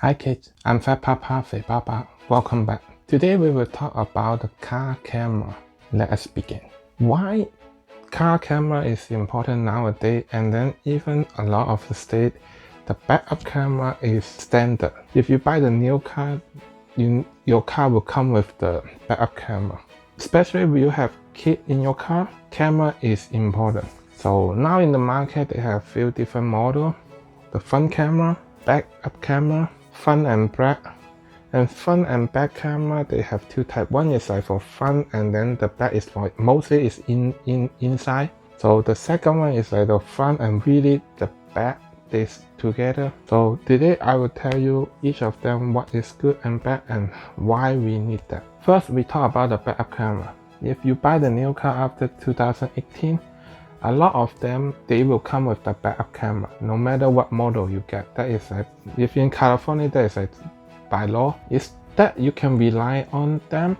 Hi kids, I'm Fat Papa Fei Baba. Welcome back. Today we will talk about the car camera. Let us begin. Why car camera is important nowadays, and then even a lot of the state, the backup camera is standard. If you buy the new car, your car will come with the backup camera. Especially if you have kids in your car, camera is important. So now in the market, they have few different models. The front camera, backup camera, front and back. And front and back camera, they have two types. One is like for front, and then the back is for mostly is inside. So the second one is like the front and really the back is together. So today I will tell you each of them what is good and bad and why we need that. First, we talk about the backup camera. If you buy the new car after 2018, a lot of them, they will come with the backup camera, no matter what model you get. That is like, if you're in California, that is like by law, is that you can rely on them.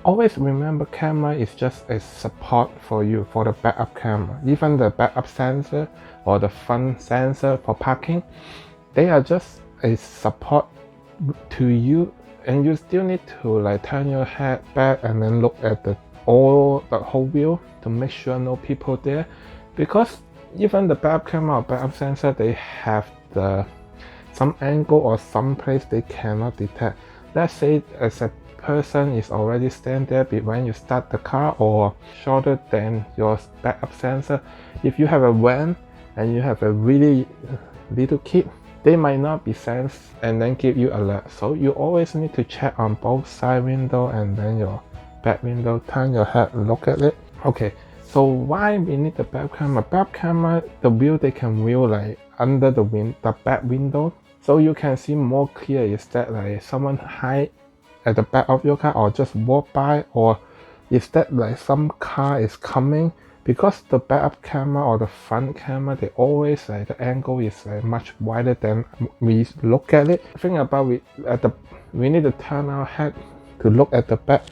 Always remember, camera is just a support for you for the backup camera. Even the backup sensor or the front sensor for parking, they are just a support to you, and you still need to like turn your head back and then look at the whole wheel to make sure no people there, because even the backup camera or backup sensor, they have some angle or some place they cannot detect. Let's say as a person is already stand there when you start the car or shorter than your backup sensor. If you have a van and you have a really little kid, they might not be sensed and then give you alert. So you always need to check on both side window and then your back window, turn your head, look at it. Okay, so why we need the back camera? Back camera, the view they can view like under the back window, so you can see more clear. Is that like someone hide at the back of your car or just walk by, or is that like some car is coming? Because the backup camera or the front camera, they always like the angle is like much wider than we look at it. Think about we need to turn our head to look at the back.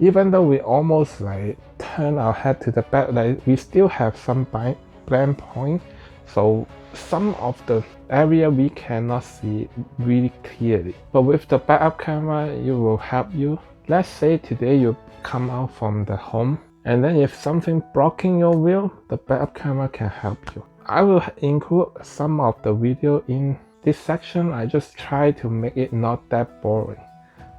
Even though we almost like turn our head to the back, like we still have some blind point. So some of the area we cannot see really clearly. But with the backup camera, it will help you. Let's say today you come out from the home, and then if something blocking your view, the backup camera can help you. I will include some of the video in this section. I just try to make it not that boring.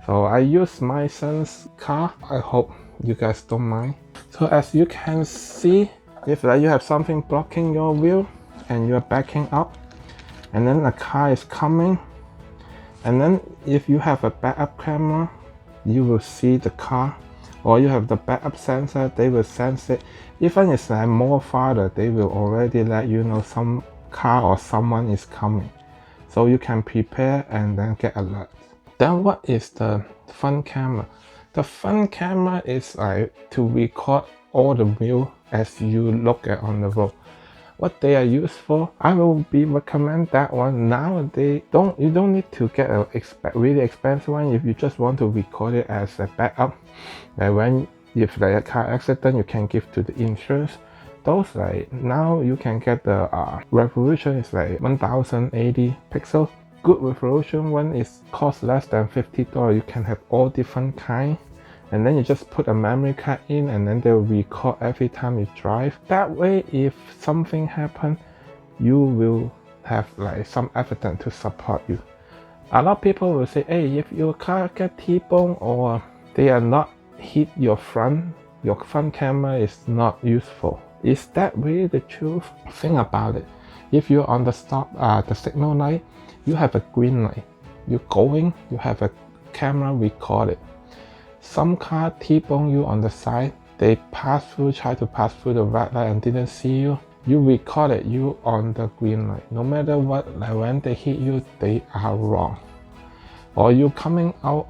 So I use my son's car. I hope you guys don't mind. So as you can see, if you have something blocking your view and you're backing up, and then a car is coming, and then if you have a backup camera, you will see the car, or you have the backup sensor, they will sense it. Even if it's like more farther, they will already let you know some car or someone is coming, so you can prepare and then get alert. Then what is the front camera? The front camera is like to record all the view as you look at on the road. What they are used for, I will recommend that one. Nowadays, you don't need to get a really expensive one if you just want to record it as a backup. Like if like a car accident, you can give to the insurance. Those like now you can get the resolution is like 1080 pixels. Good resolution one is cost less than $50. You can have all different kind, and then you just put a memory card in, and then they will record every time you drive. That way, if something happen, you will have like some evidence to support you. A lot of people will say, hey, if your car get T-bone or they are not hit your front camera is not useful. Is that really the truth? Think about it. If you're on the the signal light, you have a green light, you're going, you have a camera record it. Some car T-bone you on the side, they try to pass through the red light and didn't see you. You record it, you on the green light. No matter what, like when they hit you, they are wrong. Or you coming out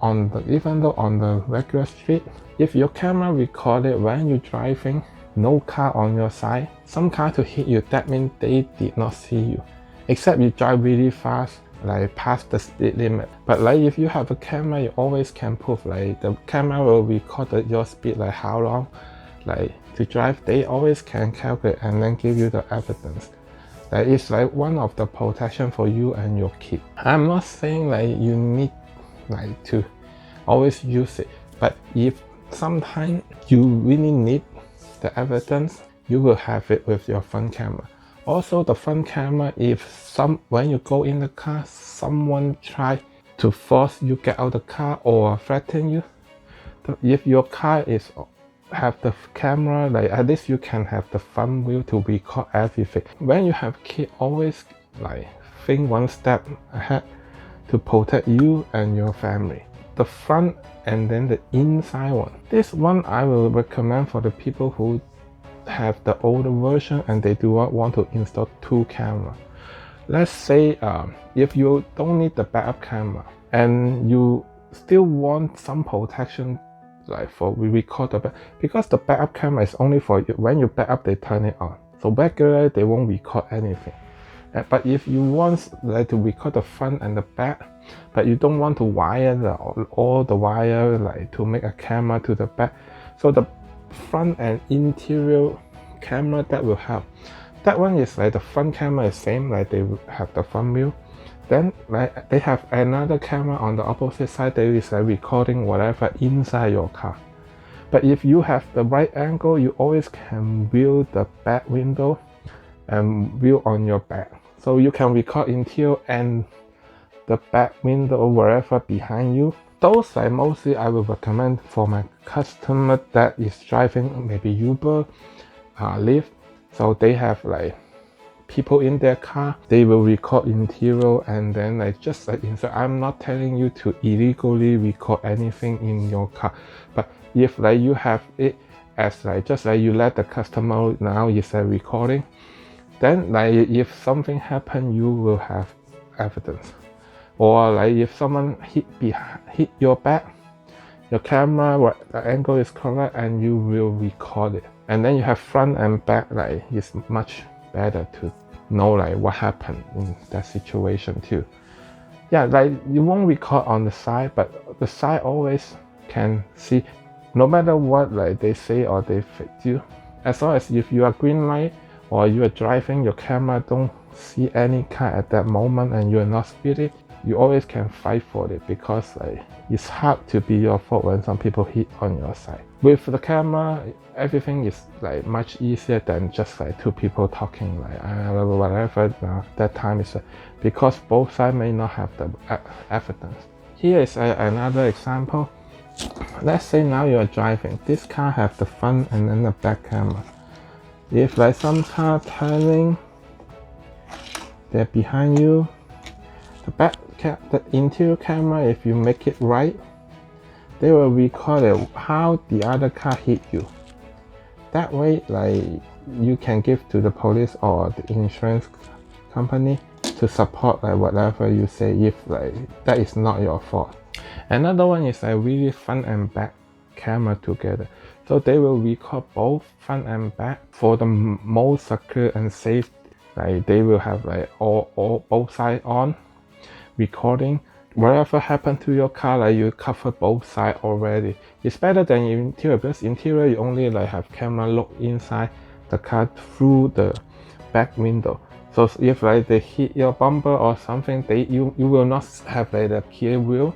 even though on the regular street, if your camera recorded when you're driving, no car on your side, some car to hit you, that means they did not see you. Except you drive really fast, like past the speed limit. But like if you have a camera, you always can prove, like the camera will record your speed, like how long like to drive. They always can calculate and then give you the evidence. That is like one of the protection for you and your kid. I'm not saying like you need like to always use it, but if sometimes you really need the evidence, you will have it with your front camera. Also the front camera, if when you go in the car, someone try to force you get out the car or threaten you, if your car have the camera, like at least you can have the front view to record everything. When you have kids, always like think one step ahead to protect you and your family. The front and then the inside one. This one I will recommend for the people who have the older version and they do not want to install 2 cameras. Let's say if you don't need the backup camera and you still want some protection, like for we record the back, because the backup camera is only for you. When you back up, they turn it on. So regularly they won't record anything. But if you want like to record the front and the back, but you don't want to wire all the wire like to make a camera to the back, so the front and interior camera that will help. That one is like the front camera is same, like they have the front view. Then like they have another camera on the opposite side. There is like recording whatever inside your car. But if you have the right angle, you always can view the back window and view on your back. So you can record interior and the back window wherever behind you. Those like mostly I will recommend for my customer that is driving maybe Uber, Lyft. So they have like people in their car, they will record interior and then like just like inside. I'm not telling you to illegally record anything in your car, but if like you have it as like just like you let the customer now is a recording, then like if something happen, you will have evidence. Or like if someone hit your back, your camera, the angle is correct and you will record it. And then you have front and back, like it's much better to know like what happened in that situation too. Yeah, like you won't record on the side, but the side always can see, no matter what like they say or they fix you. As long as if you are green light or you are driving, your camera don't see any car at that moment and you are not speeding, you always can fight for it, because like it's hard to be your fault when some people hit on your side. With the camera, everything is like much easier than just like 2 people talking like whatever. That time is because both sides may not have the evidence. Here is another example. Let's say now you are driving. This car have the front and then the back camera. If like some car turning, they're behind you, the interior camera, if you make it right, they will record how the other car hit you. That way, like you can give to the police or the insurance company to support like whatever you say if like that is not your fault. Another one is like really front and back camera together. So they will record both front and back for the most secure and safe. Like they will have like all both sides on recording. Whatever happened to your car, like you cover both sides already. It's better than interior, because interior you only like have camera look inside the car through the back window. So if like they hit your bumper or something, you will not have like the clear view.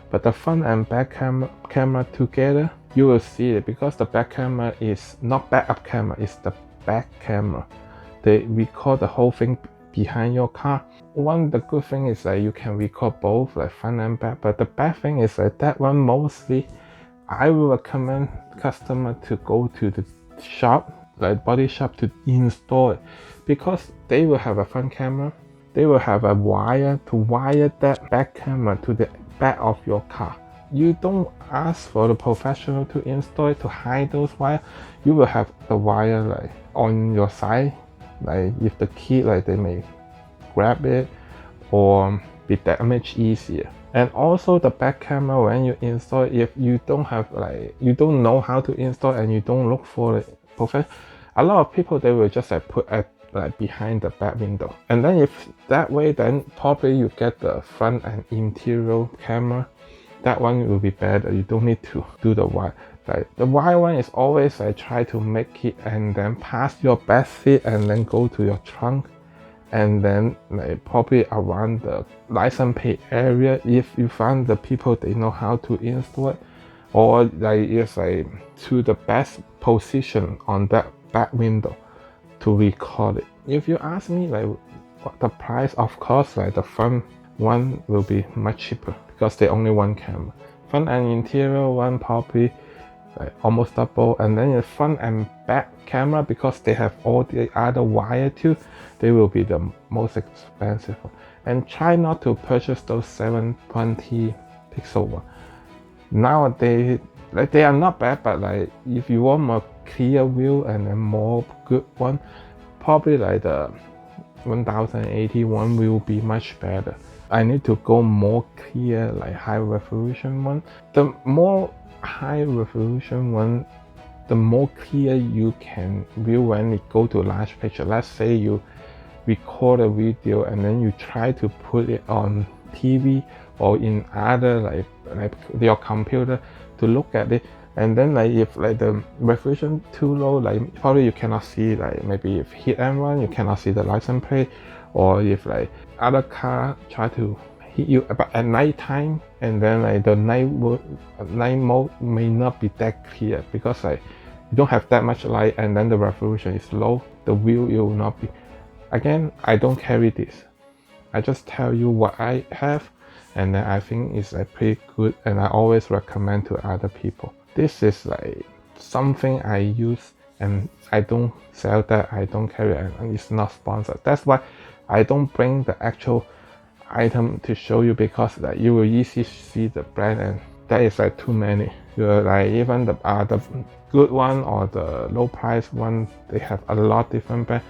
But the front and back camera together, you will see it, because the back camera is not backup camera, it's the back camera. They record the whole thing behind your car. The good thing is that you can record both like front and back, but the bad thing is that one mostly I will recommend customer to go to the shop, like body shop, to install it, because they will have a front camera, they will have a wire to wire that back camera to the back of your car. You don't ask for the professional to install it to hide those wires. You will have the wire like on your side, like if the kid like they may grab it or be damaged easier. And also the back camera, when you install it, if you don't have like you don't know how to install and you don't look for it professional, a lot of people they will just like put it like behind the back window. And then if that way, then probably you get the front and interior camera. That one will be better. You don't need to do the wire. Like the wire one is always like try to make it and then pass your back seat and then go to your trunk and then like probably around the license plate area, if you find the people they know how to install it, or like it's like to the best position on that back window to record it. If you ask me like what the price, of course like the front one will be much cheaper because they only one camera. Front and interior one probably like almost double, and then the front and back camera, because they have all the other wire too, they will be the most expensive one. And try not to purchase those 720 pixel one. Nowadays like they are not bad, but like if you want more clear view and a more good one, probably like the 1080 one will be much better. I need to go more clear, like high resolution one. The more high resolution one, the more clear you can view when it go to large picture. Let's say you record a video and then you try to put it on TV or in other like your computer to look at it, and then like if like the resolution too low, like probably you cannot see, like maybe if hit and run you cannot see the license plate, or if like other car try to hit you but at night time, and then like the night mode may not be that clear because like you don't have that much light, and then the resolution is low, the view will not be. Again, I don't carry this, I just tell you what I have, and then I think it's like pretty good, and I always recommend to other people. This is like something I use, and I don't sell that, I don't carry it, and it's not sponsored. That's why I don't bring the actual item to show you, because like you will easily see the brand, and that is like too many. You're like even the good one or the low price one, they have a lot different brand.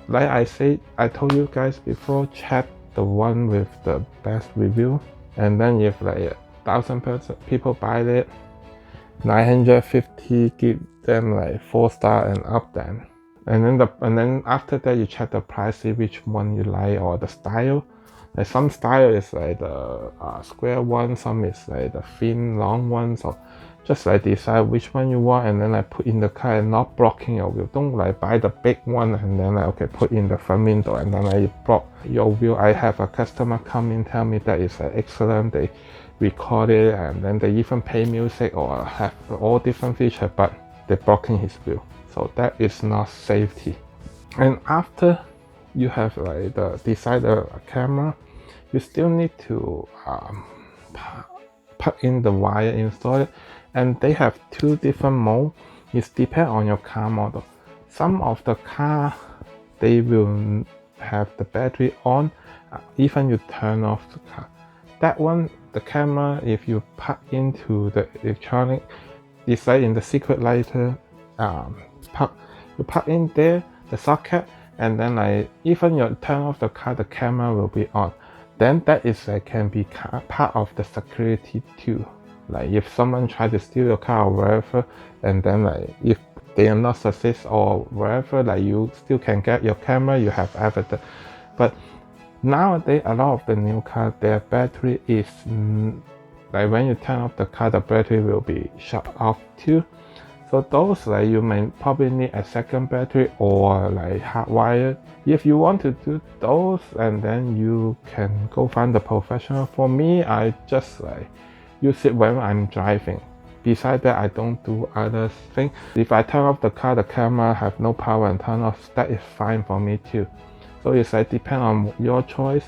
Like I said, I told you guys before, check the one with the best review, and then if like 1,000 people buy it, 950 give them like 4-star and up then. And then after that you check the price, see which one you like, or the style. Like some style is like the square one, some is like the thin long one, so just like decide which one you want, and then like put in the car and not blocking your view. Don't like buy the big one and then like okay put in the front window and then like block your view. I have a customer come in tell me that is excellent, they record it and then they even play music or have all different features, but they're blocking his view, so that is not safety. And after you have like the decide the camera, you still need to plug in the wire, install it, and they have two different modes. It depends on your car model. Some of the car they will have the battery on even you turn off the car. That one, the camera, if you plug into the electronic, it's like in the secret lighter, you plug in there the socket, and then like even you turn off the car, the camera will be on. Then that is can be part of the security too. Like if someone try to steal your car or wherever, and then like if they are not success or wherever, like you still can get your camera, you have evidence. But nowadays a lot of the new cars, their battery is like when you turn off the car, the battery will be shut off too. So those like you may probably need a second battery or like hardwired. If you want to do those, and then you can go find the professional. For me, I just like use it when I'm driving. Besides that, I don't do other things. If I turn off the car, the camera have no power and turn off, that is fine for me too. So it's like depend on your choice.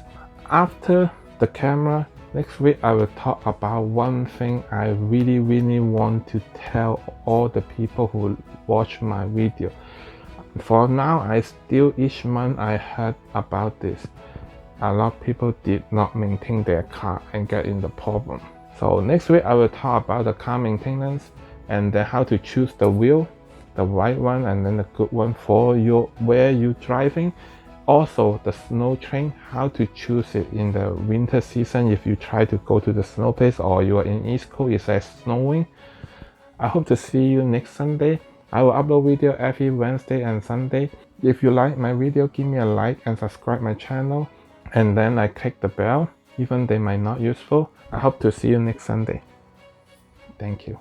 After the camera, next week I will talk about one thing I really want to tell all the people who watch my video. For now, I still each month I heard about this. A lot of people did not maintain their car and get in the problem. So next week I will talk about the car maintenance, and then how to choose the wheel, the right one and then the good one for your where you driving. Also the snow train, how to choose it in the winter season if you try to go to the snow place or you are in East Coast, it's like snowing. I hope to see you next Sunday. I will upload video every Wednesday and Sunday. If you like my video, give me a like and subscribe my channel, and then I click the bell, even they might not useful. I hope to see you next Sunday. Thank you.